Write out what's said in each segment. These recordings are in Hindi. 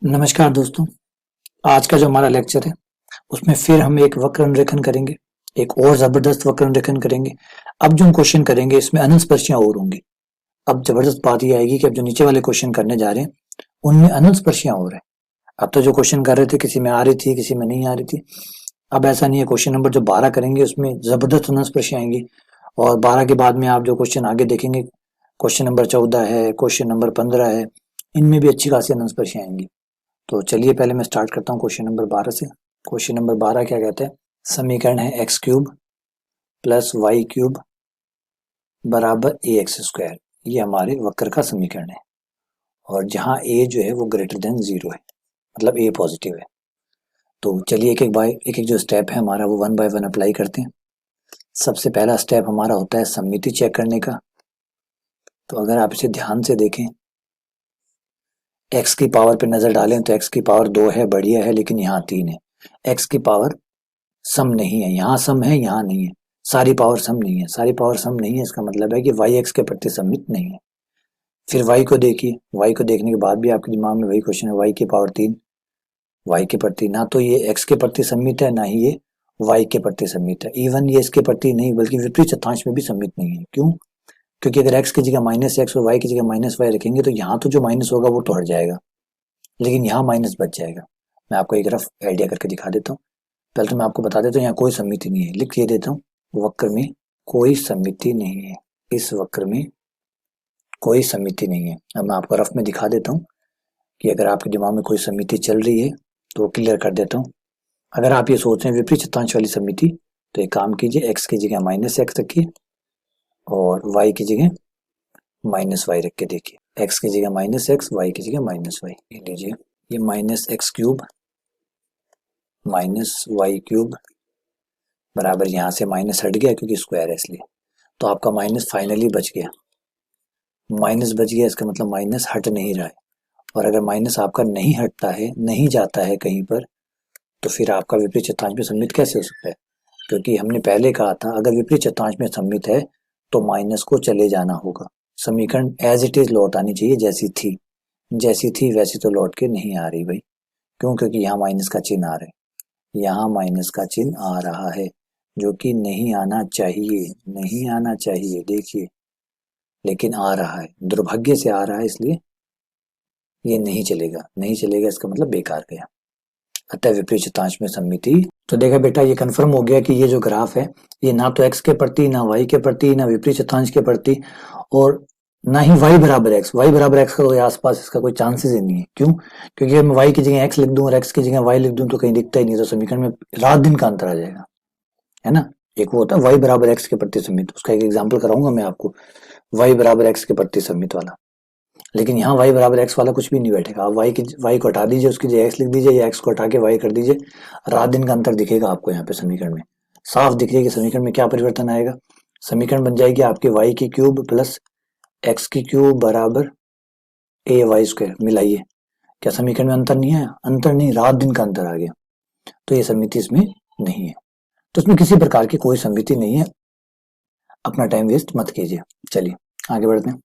नमस्कार दोस्तों, आज का जो हमारा लेक्चर है उसमें फिर हम एक वक्र अनुरेखण करेंगे, एक और जबरदस्त वक्र अनुरेखण करेंगे। अब जो हम क्वेश्चन करेंगे इसमें अनंत स्पर्शियां और होंगी। अब जबरदस्त बात ये आएगी कि अब जो नीचे वाले क्वेश्चन करने जा रहे हैं उनमें अनंत स्पर्शियां और है। अब तो जो क्वेश्चन कर रहे थे किसी में आ रही थी, किसी में नहीं आ रही थी। अब ऐसा नहीं है, क्वेश्चन नंबर जो 12 करेंगे उसमें जबरदस्त अनंत स्पर्शियां आएंगी और 12 के बाद में आप जो क्वेश्चन आगे देखेंगे, क्वेश्चन नंबर 14 है, क्वेश्चन नंबर 15 है, इनमें भी अच्छी खासी अनंत स्पर्शियां आएंगी। तो चलिए पहले मैं स्टार्ट करता हूँ क्वेश्चन नंबर 12 से। क्वेश्चन नंबर 12 क्या कहते हैं? समीकरण है x cube plus y cube बराबर ए एक्स स्क्वायर। ये हमारे वक्र का समीकरण है और जहाँ ए जो है वो ग्रेटर देन 0 है, मतलब ए पॉजिटिव है। तो चलिए एक एक जो स्टेप है हमारा वो 1 बाय 1 अप्लाई करते हैं। सबसे पहला स्टेप हमारा होता है सममिति चेक करने का। तो अगर आप इसे ध्यान से देखें, एक्स की पावर पे नजर डालें तो एक्स की पावर 2 है, बढ़िया है, लेकिन यहाँ 3 है। एक्स की पावर सम नहीं है, यहाँ सम है, यहाँ नहीं है। सारी पावर सम नहीं है, सारी पावर सम नहीं है, इसका मतलब है कि वाई एक्स के प्रति सममित नहीं है। फिर वाई को देखिए, वाई को देखने के बाद भी आपके दिमाग में वही क्वेश्चन है, वाई की पावर 3, वाई के प्रति ना तो ये एक्स के प्रति सममित है, ना ही ये वाई के प्रति सममित है। इवन ये इसके प्रति नहीं बल्कि विपरीत चतुर्थांश में भी सममित नहीं है। क्यों? क्योंकि अगर एक्स की जगह माइनस एक्स और वाई की जगह माइनस वाई रखेंगे तो यहाँ तो जो माइनस होगा वो तो हट जाएगा, लेकिन यहाँ माइनस बच जाएगा। मैं आपको एक रफ आइडिया करके दिखा देता हूँ। पहले तो मैं आपको बता देता हूँ यहाँ कोई सममिति नहीं है, लिख के देता हूँ, वक्र में कोई सममिति नहीं है, इस वक्र में कोई सममिति नहीं है। अब मैं आपको रफ में दिखा देता हूँ कि अगर आपके दिमाग में कोई सममिति चल रही है तो क्लियर कर देता हूँ। अगर आप ये सोच रहे हैं विपरीत चतुर्थांश वाली सममिति, तो एक काम कीजिए, एक्स की जगह माइनस एक्स रखिए और वाई की जगह माइनस वाई रख के देखिए। एक्स की जगह माइनस एक्स, वाई की जगह माइनस वाई। ये लीजिए, ये minus x cube minus y cube बराबर, यहाँ से माइनस हट गया क्योंकि स्क्वायर है इसलिए, तो आपका माइनस फाइनली बच गया। माइनस बच गया इसका मतलब माइनस हट नहीं रहा है, और अगर माइनस आपका नहीं हटता है, नहीं जाता है कहीं पर, तो फिर आपका विपरीत चतुर्थांश में सममित कैसे हो सकता है? क्योंकि हमने पहले कहा था अगर विपरीत चतुर्थांश में सममित है तो माइनस को चले जाना होगा। समीकरण एज इट इज लौट आनी चाहिए, जैसी थी वैसी तो लौट के नहीं आ रही भाई। क्यों? क्योंकि यहाँ माइनस का चिन्ह आ रहा है, यहाँ माइनस का चिन्ह आ रहा है जो कि नहीं आना चाहिए, नहीं आना चाहिए, देखिए, लेकिन आ रहा है, दुर्भाग्य से आ रहा है, इसलिए ये नहीं चलेगा। नहीं चलेगा इसका मतलब बेकार गया। अतः विपरीत चतुर्थांश में सममिति। तो देखा बेटा, ये कंफर्म हो गया कि ये जो ग्राफ है ये ना तो एक्स के प्रति, ना वाई के प्रति, ना विपरीत चतुर्थांश के प्रति, और ना ही वाई बराबर एक्स। वाई बराबर एक्स का कोई आसपास इसका कोई चांसेस ही नहीं है। क्यों? क्योंकि मैं वाई की जगह एक्स लिख दूं और एक्स की जगह वाई लिख दूं तो कहीं दिखता ही नहीं, तो समीकरण में रात दिन का अंतर आ जाएगा, है ना। एक वो होता है वाई बराबर एक्स के प्रति सममित, उसका एक एग्जाम्पल कराऊंगा मैं आपको, वाई बराबर एक्स के प्रति सममित वाला। लेकिन यहाँ y बराबर एक्स वाला कुछ भी नहीं बैठेगा। आप y को हटा दीजिए, उसकी जगह x लिख दीजिए, या x को हटा के y कर दीजिए, रात दिन का अंतर दिखेगा आपको यहाँ पे समीकरण में। साफ दिख रही है कि समीकरण में क्या परिवर्तन आएगा। समीकरण बन जाएगी आपके y की क्यूब प्लस x की क्यूब बराबर ए वाई स्क्वायर। मिलाइए, क्या समीकरण में अंतर नहीं आया? अंतर नहीं, रात दिन का अंतर आ गया। तो ये समिति इसमें नहीं है, तो इसमें किसी प्रकार की कोई समिति नहीं है। अपना टाइम वेस्ट मत कीजिए। चलिए आगे बढ़ते हैं।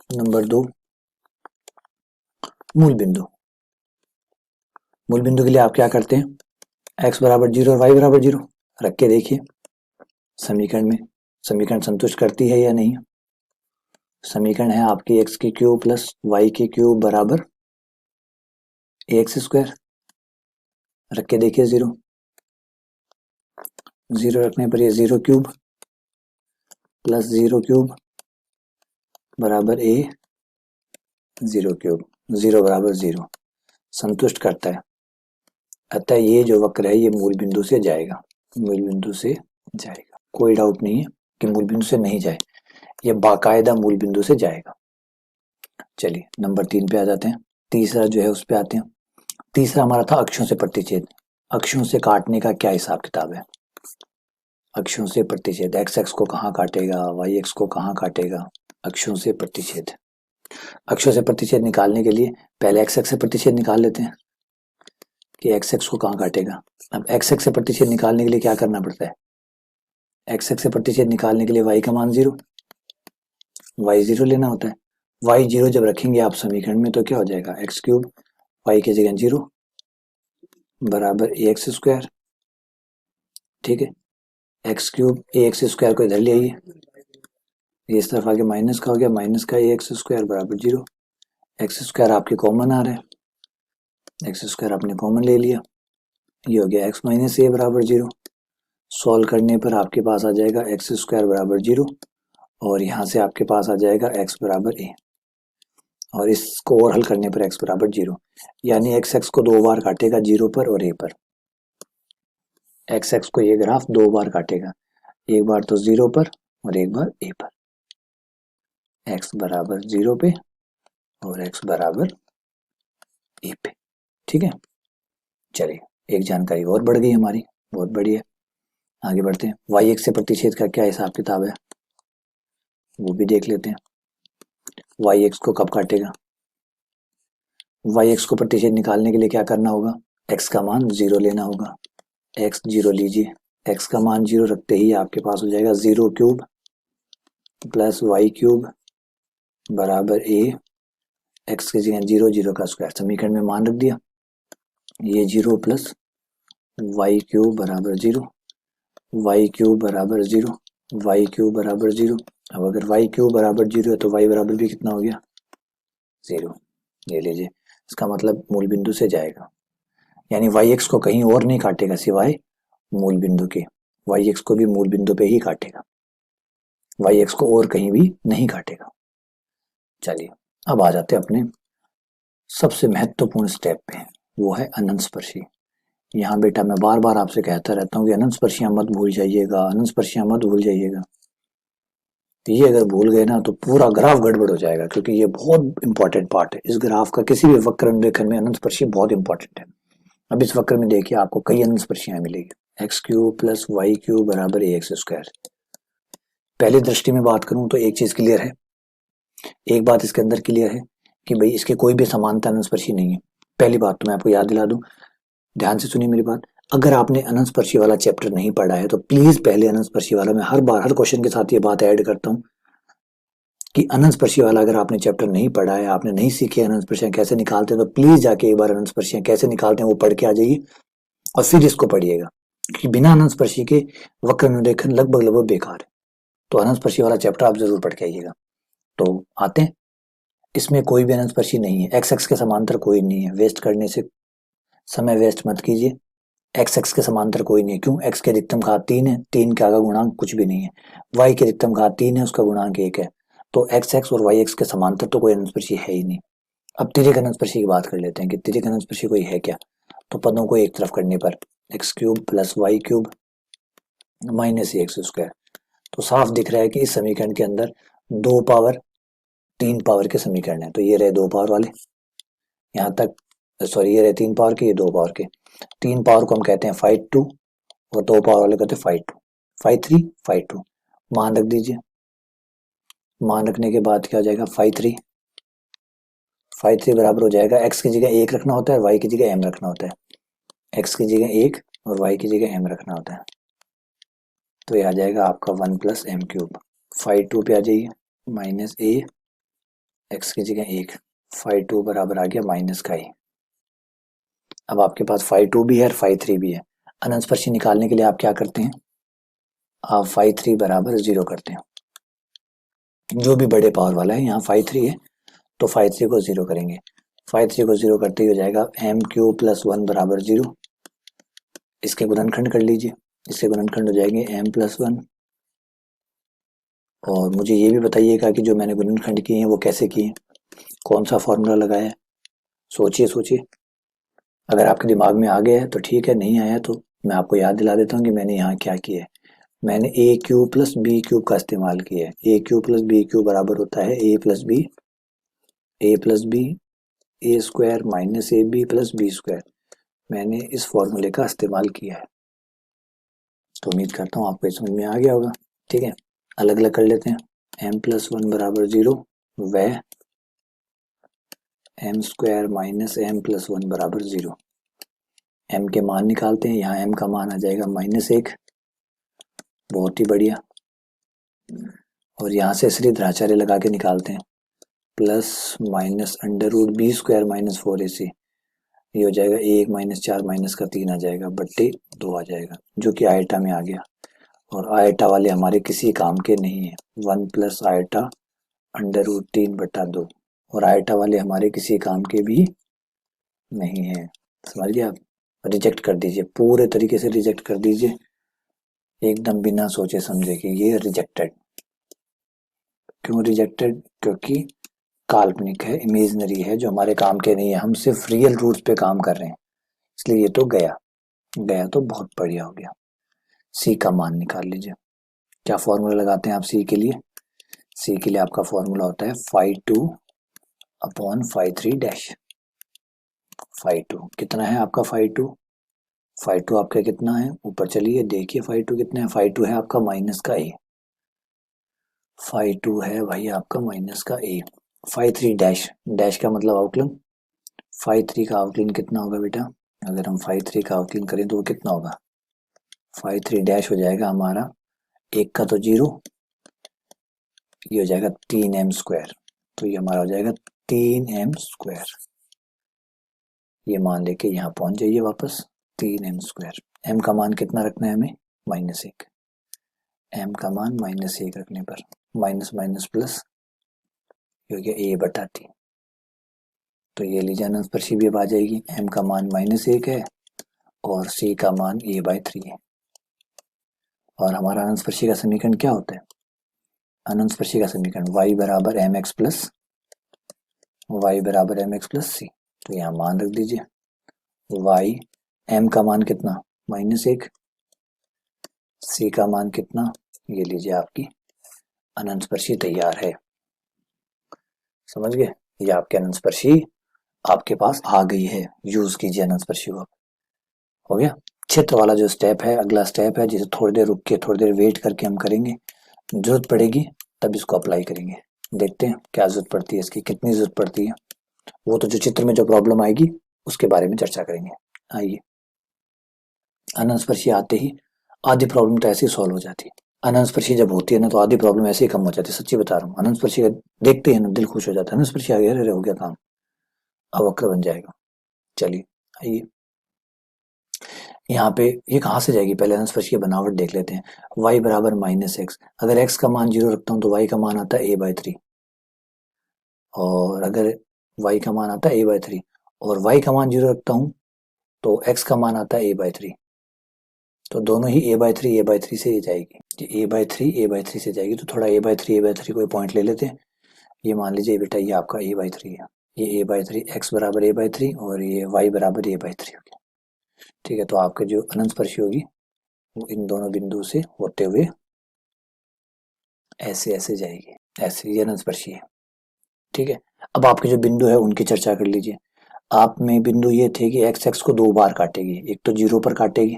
नंबर 2, मूल बिंदु। मूल बिंदु के लिए आप क्या करते हैं, x बराबर 0 और y बराबर 0 रख के देखिए समीकरण में, समीकरण संतुष्ट करती है या नहीं। समीकरण है आपकी x की क्यूब प्लस y की क्यूब बराबर ax स्क्वायर। रख के देखिए 0, 0 रखने पर ये 0 क्यूब प्लस 0 क्यूब बराबर a 0 क्यूब, 0 बराबर 0 संतुष्ट करता है। अतः ये जो वक्र है ये मूल बिंदु से जाएगा, मूल बिंदु से जाएगा। कोई डाउट नहीं है कि मूल बिंदु से नहीं जाए, ये बाकायदा मूल बिंदु से जाएगा। चलिए नंबर 3 पे आ जाते हैं। तीसरा जो है उस पे आते हैं। तीसरा हमारा था अक्षों से प्रतिच्छेद। अक्षों से काटने का क्या हिसाब किताब है? अक्षों से प्रतिच्छेद, एक्स एक्स को कहाँ काटेगा, वाई एक्स को कहाँ काटेगा। अक्षों से प्रतिच्छेद, अक्षों से प्रतिच्छेद निकालने के लिए पहले एक्स एक्स से प्रतिच्छेद निकाल लेते हैं कि एक्स एक्स को कहाँ काटेगा। अब एक्स एक्स से प्रतिच्छेद निकालने के लिए क्या करना पड़ता है? एक्स एक्स से प्रतिच्छेद निकालने के लिए वाई का मान 0, वाई 0 लेना होता है। वाई जीरो जब रखेंगे आप समीकरण में तो क्या हो जाएगा, एक्स क्यूब वाई की जगह जीरो बराबर ए एक्स स्क्वायर, ठीक है। एक्स क्यूब ए एक्स स्क्वायर को इधर ले आइए, ये इस तरफ आके माइनस का हो गया, माइनस का ए एक्स स्क्वायर बराबर जीरो, एक्स स्क्वायर आपके कॉमन आ रहा है, एक्स स्क्वायर आपने कॉमन ले लिया, ये हो गया एक्स माइनस ए बराबर जीरो। सॉल्व करने पर आपके पास आ जाएगा एक्स स्क्वायर बराबर जीरो और यहाँ से आपके पास आ जाएगा एक्स बराबर ए, और इसको और हल करने पर एक्स बराबर जीरो, यानी एक्स एक्स को दो बार काटेगा जीरो पर और ए पर। एक्स एक्स को ये ग्राफ दो बार काटेगा, एक बार तो जीरो पर और एक बार ए पर, एक्स बराबर जीरो पे और एक्स बराबर ए पे, ठीक है। चलिए एक जानकारी और बढ़ गई हमारी, बहुत बढ़िया। आगे बढ़ते हैं, वाई एक्स से प्रतिच्छेद का क्या हिसाब किताब है वो भी देख लेते हैं। वाई एक्स को कब काटेगा, वाई एक्स को प्रतिच्छेद निकालने के लिए क्या करना होगा, एक्स का मान जीरो लेना होगा, एक्स जीरो लीजिए, एक्स का मान जीरो रखते ही आपके पास हो जाएगा zero cube plus y cube बराबर ए, एक्स की जगह जीरो जीरो का स्क्वायर, समीकरण में मान रख दिया, ये जीरो प्लस वाई क्यूब बराबर जीरो, वाई क्यूब बराबर जीरो, वाई क्यूब बराबर जीरो। अब अगर वाई क्यूब बराबर जीरो है तो वाई बराबर भी कितना हो गया, जीरो। ले लीजिए, इसका मतलब मूल बिंदु से जाएगा, यानी वाई एक्स को कहीं और नहीं काटेगा सिवाय मूल बिंदु के, वाई एक्स को भी मूल बिंदु पे ही काटेगा, वाई एक्स को और कहीं भी नहीं काटेगा। चलिए अब आ जाते हैं अपने सबसे महत्वपूर्ण स्टेप पे, वो है अनंत स्पर्शी। यहाँ बेटा मैं बार बार आपसे कहता रहता हूँ कि अनंत स्पर्शियां मत भूल जाइएगा, अनंत स्पर्शियां मत भूल जाइएगा। ये अगर भूल गए ना तो पूरा ग्राफ गड़बड़ हो जाएगा, क्योंकि ये बहुत इंपॉर्टेंट पार्ट है इस ग्राफ का, किसी भी वक्र अनुरेखण में अनंत स्पर्शी बहुत इंपॉर्टेंट है। अब इस वक्र में देखिए आपको कई अनंत स्पर्शियां मिलेगी, x cube plus y cube बराबर ए एक्स स्क्वायर। पहली दृष्टि में बात करूं तो एक चीज क्लियर है, एक बात इसके अंदर क्लियर है कि भाई इसके कोई भी समानता अनंत स्पर्शी नहीं है। पहली बात तो मैं आपको याद दिला दूं, ध्यान से सुनिए मेरी बात, अगर आपने अनंत स्पर्शी वाला चैप्टर नहीं पढ़ा है तो प्लीज पहले अनंत स्पर्शी वाला, मैं हर बार हर क्वेश्चन के साथ ये बात ऐड करता हूँ कि अनंत स्पर्शी वाला अगर आपने चैप्टर नहीं पढ़ा है, आपने नहीं सीखे अनंत स्पर्शियां कैसे निकालते हैं, तो प्लीज जाके एक बार अनंत स्पर्शियां कैसे निकालते हैं वो पढ़ के आ जाइए और फिर इसको पढ़िएगा, क्योंकि बिना अनंत स्पर्शी के वक्र अनुरेखण लगभग लगभग बेकार है। तो अनंत स्पर्शी वाला चैप्टर आप जरूर पढ़ के आइएगा। तो आते हैं, इसमें कोई भी अनंत स्पर्शी नहीं है, एक्स एक्स के समांतर कोई नहीं है, वेस्ट करने से समय वेस्ट मत कीजिए, एक्स एक्स के समांतर कोई नहीं है। क्यों, एक्स के अधिकतम घात तीन है, तीन का आगा गुणांक कुछ भी नहीं है, वाई के अधिकतम घात तीन है, उसका गुणांक एक है, तो एक्स एक्स और वाई एक्स के समांतर तो कोई अनंत स्पर्शी है ही नहीं। अब तिर्यक अनंत स्पर्शी की बात कर लेते हैं कि तिर्यक अनंत स्पर्शी कोई है क्या, तो पदों को एक तरफ करने पर x cube plus y cube minus x square, तो साफ दिख रहा है कि इस समीकरण के अंदर दो पावर तीन पावर के समीकरण है। तो ये रहे दो पावर वाले, यहाँ तक सॉरी ये रहे तीन पावर के, ये दो पावर के, तीन पावर को हम कहते हैं 5 2 और दो पावर वाले कहते हैं 5 2 5 3 5 2, मान रख दीजिए, मान रखने के बाद क्या हो जाएगा 5 3 बराबर हो जाएगा, एक्स की जगह एक रखना होता है, वाई की जगह एम रखना होता है, एक्स की जगह एक और वाई की जगह एम रखना होता है, तो ये आ जाएगा आपका 1 प्लस एम क्यूब। 5 2 पे आ जाइए, माइनस ए एक्स की जगह एक, 5 2 बराबर आ गया माइनस का ए। अब आपके पास 5 2 भी है और 5 3 भी है, अनंत स्पर्शी निकालने के लिए आप क्या करते हैं, आप 5 3 बराबर जीरो करते हैं, जो भी बड़े पावर वाला है, यहाँ 5 3 है तो 5 3 को जीरो करेंगे, 5 3 को जीरो करते ही हो जाएगा एम क्यू प्लस 1 बराबर जीरो। इसके गुणनखंड कर लीजिए, इसके गुणनखंड हो जाएंगे एम प्लस 1, और मुझे ये भी बताइएगा कि जो मैंने गुणनखंड किए हैं वो कैसे किए, कौन सा फॉर्मूला लगाया है, सोचिए सोचिए, अगर आपके दिमाग में आ गया है तो ठीक है, नहीं आया तो मैं आपको याद दिला देता हूँ कि मैंने यहाँ क्या किया है। मैंने A cube plus B cube का इस्तेमाल किया है, A cube plus B cube बराबर होता है A plus B A square minus A B plus B square, मैंने इस फॉर्मूले का इस्तेमाल किया है। तो उम्मीद करता हूँ आपको समझ में आ गया होगा, ठीक है। अलग अलग कर लेते हैं, एम प्लस 1 बराबर जीरो व m square minus m plus 1 बराबर जीरो। एम के मान निकालते हैं, यहाँ एम का मान आ जाएगा -1, बहुत ही बढ़िया, और यहाँ से श्री द्राचार्य लगा के निकालते हैं, plus minus under root b square minus 4ac, ये हो जाएगा 1 माइनस 4 माइनस का 3 आ जाएगा बट्टे 2 आ जाएगा, जो कि आयटा में आ गया। और आयटा वाले हमारे किसी काम के नहीं है, 1 प्लस आयटा अंडर रूट 3 बटा 2, और आयटा वाले हमारे किसी काम के भी नहीं है। समझ गए आप? रिजेक्ट कर दीजिए, पूरे तरीके से रिजेक्ट कर दीजिए, एकदम बिना सोचे समझे कि ये रिजेक्टेड। क्यों रिजेक्टेड? क्योंकि काल्पनिक है, इमेजिनरी है, जो हमारे काम के नहीं है, हम सिर्फ रियल रूट्स पे काम कर रहे हैं, इसलिए ये तो गया। गया तो बहुत बढ़िया हो गया। सी का मान निकाल लीजिए। क्या फॉर्मूला लगाते हैं आप सी के लिए? सी के लिए आपका फॉर्मूला होता है φ2 अपॉन φ3 डैश। φ2 कितना है आपका? φ2 आपका कितना है? ऊपर चलिए देखिए φ2 कितना है। φ2 है आपका माइनस का ए, φ2 है भाई आपका माइनस का ए। φ3 डैश, डैश का मतलब आउटलाइन। φ3 का आउटलाइन कितना होगा बेटा? अगर हम φ3 का आउटलाइन करें तो वो कितना होगा? φ3 डैश हो जाएगा हमारा, एक का तो 0, ये हो जाएगा 3m स्क्वायर, तो ये हमारा हो जाएगा 3m स्क्वायर। ये मान लेके यहाँ पहुंच जाइए वापस, 3m स्क्वायर। m का मान कितना रखना है हमें? -1। m का मान -1 रखने पर माइनस माइनस प्लस हो गया a बटा t, तो ये लीजिए अनंतस्पर्शी भी अब आ जाएगी। m का मान -1 है और c का मान a/3 है। और हमारा अनंतस्पर्शी का समीकरण क्या होता है? अनंतस्पर्शी का समीकरण y बराबर mx प्लस c, तो यहाँ मान रख दीजिए। y m का मान कितना? -1, c का मान कितना? ये लीजिए आपकी अनंतस्पर्शी तैयार है। समझ गए? ये आपके अनंतस्पर्शी आपके पास आ गई है, यूज कीजिए अनंतस्पर्शी को। हो गया। क्षेत्र वाला जो स्टेप है, अगला स्टेप है, जिसे थोड़ी देर रुक के थोड़ी देर वेट करके हम करेंगे, जरूरत पड़ेगी तब इसको अप्लाई करेंगे। देखते हैं क्या जरूरत पड़ती है इसकी, कितनी जरूरत पड़ती है, वो तो जो चित्र में जो प्रॉब्लम आएगी उसके बारे में चर्चा करेंगे। आइए, अनंतस्पर्शी आते ही आधी प्रॉब्लम तो ऐसे ही सॉल्व हो जाती है। अनंतस्पर्शी जब होती है ना तो आधी प्रॉब्लम ऐसे ही कम हो जाती है, सच्ची बता रहा हूँ। अनंतस्पर्शी का देखते हैं ना दिल खुश हो जाता है, अनंतस्पर्शी आ गया, अरे हो गया काम, अब वक्र बन जाएगा। चलिए आइए, यहाँ पे ये कहाँ से जाएगी, पहले अनंतस्पर्शी की बनावट देख लेते हैं। y बराबर -x, अगर x का मान 0 रखता हूँ तो y का मान आता है a/3, और अगर y का मान आता है a/3 और y का मान 0 रखता हूँ तो x का मान आता है a/3, तो दोनों ही a/3 से जाएगी, a/3 से जाएगी। तो थोड़ा a/3 कोई पॉइंट ले लेते हैं। ये मान लीजिए बेटा ये आपका a/3 है, ये a/3, x बराबर a/3 और ये y बराबर a/3 हो गया। ठीक है, तो आपके जो अनंतस्पर्शी होगी वो इन दोनों बिंदु से होते हुए ऐसे ऐसे जाएगी, ऐसे, ये अनंतस्पर्शी है। ठीक है, अब आपके जो बिंदु है उनकी चर्चा कर लीजिए। आप में बिंदु ये थे कि x को 2 बार काटेगी, एक तो 0 पर काटेगी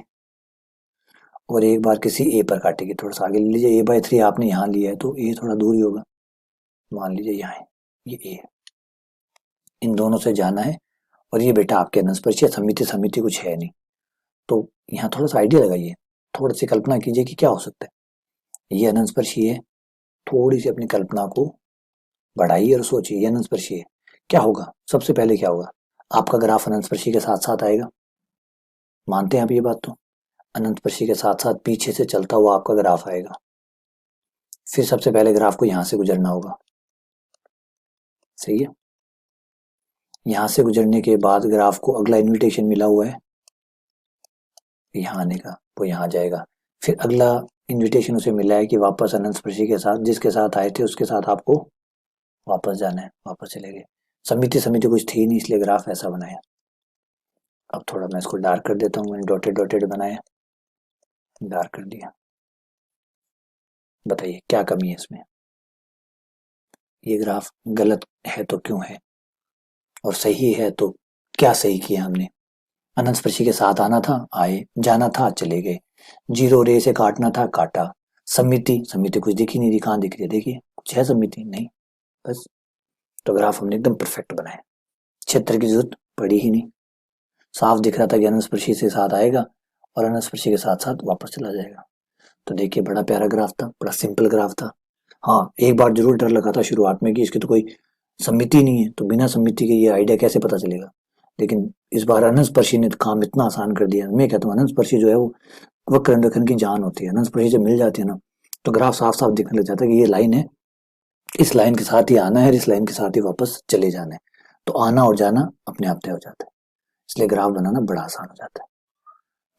और एक बार किसी a पर काटेगी। थोड़ा सा आगे ले लीजिए, a/3 आपने यहाँ लिया है तो a थोड़ा दूर ही होगा, मान लीजिए यहाँ है, ये a है, इन दोनों से जाना है। और ये बेटा आपके अनंतस्पर्शी समिति कुछ है नहीं, तो यहाँ थोड़ा सा आइडिया लगाइए, थोड़ी सी कल्पना कीजिए कि क्या हो सकता है। ये अनंतस्पर्शी है, थोड़ी सी अपनी कल्पना को बढ़ाइए और सोचिए, ये अनंतस्पर्शी है, क्या होगा? सबसे पहले क्या होगा? आपका ग्राफ अनंतस्पर्शी के साथ साथ आएगा, मानते हैं आप ये बात? तो अनंतस्पर्शी के साथ साथ पीछे से चलता हुआ आपका ग्राफ आएगा। फिर सबसे पहले ग्राफ को यहां से गुजरना होगा, सही है। यहां से गुजरने के बाद ग्राफ को अगला इन्विटेशन मिला हुआ है यहाँ आने का, वो यहाँ जाएगा। फिर अगला इन्विटेशन उसे मिला है कि वापस अनंतस्पर्शी के साथ, जिसके साथ आए थे उसके साथ आपको वापस जाना है, वापस चले गए। समिति कुछ थी नहीं, इसलिए ग्राफ ऐसा बनाया। अब थोड़ा मैं इसको डार्क कर देता हूँ, मैंने डॉटेड डॉटेड बनाया, डार्क कर दिया। बताइए क्या कमी है इसमें? ये ग्राफ गलत है तो क्यों है, और सही है तो क्या सही किया हमने? अनंतस्पर्शी के साथ आना था, आए, जाना था, चले गए, 0 रे से काटना था, काटा। समिति कुछ दिखी नहीं, कहाँ दिख रही है? देखिए कुछ है समिति? नहीं, बस। तो ग्राफ हमने एकदम परफेक्ट बनाया, क्षेत्र की जरूरत पड़ी ही नहीं, साफ दिख रहा था कि अनंतस्पर्शी से साथ आएगा और अनंतस्पर्शी के साथ साथ वापस चला जाएगा। तो देखिए बड़ा प्यारा ग्राफ था, बड़ा सिंपल ग्राफ था। हाँ, एक बार जरूर डर लगा था शुरुआत में कि इसकी तो कोई सममिति नहीं है, तो बिना सममिति के ये आइडिया कैसे पता चलेगा। लेकिन इस बार अनंतस्पर्शी ने काम इतना आसान कर दिया। मैं कहता हूँ अनंतस्पर्शी जो है वो वक्र रेखाखंड की जान होती है। अनंतस्पर्शी जब मिल जाती है ना, तो ग्राफ साफ साफ दिखने लग जाता है कि ये लाइन है, इस लाइन के साथ ही आना है और इस लाइन के साथ ही वापस चले जाना है। तो आना और जाना अपने आप तय हो जाता है, इसलिए ग्राफ बनाना बड़ा आसान हो जाता है।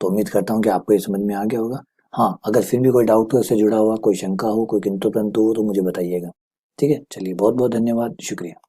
तो उम्मीद करता हूँ कि आपको ये समझ में आ गया होगा। हाँ, अगर फिर भी कोई डाउट हो, इससे जुड़ा हुआ कोई शंका हो, कोई किंतु परंतु हो, तो मुझे बताइएगा। ठीक है, चलिए बहुत बहुत धन्यवाद, शुक्रिया।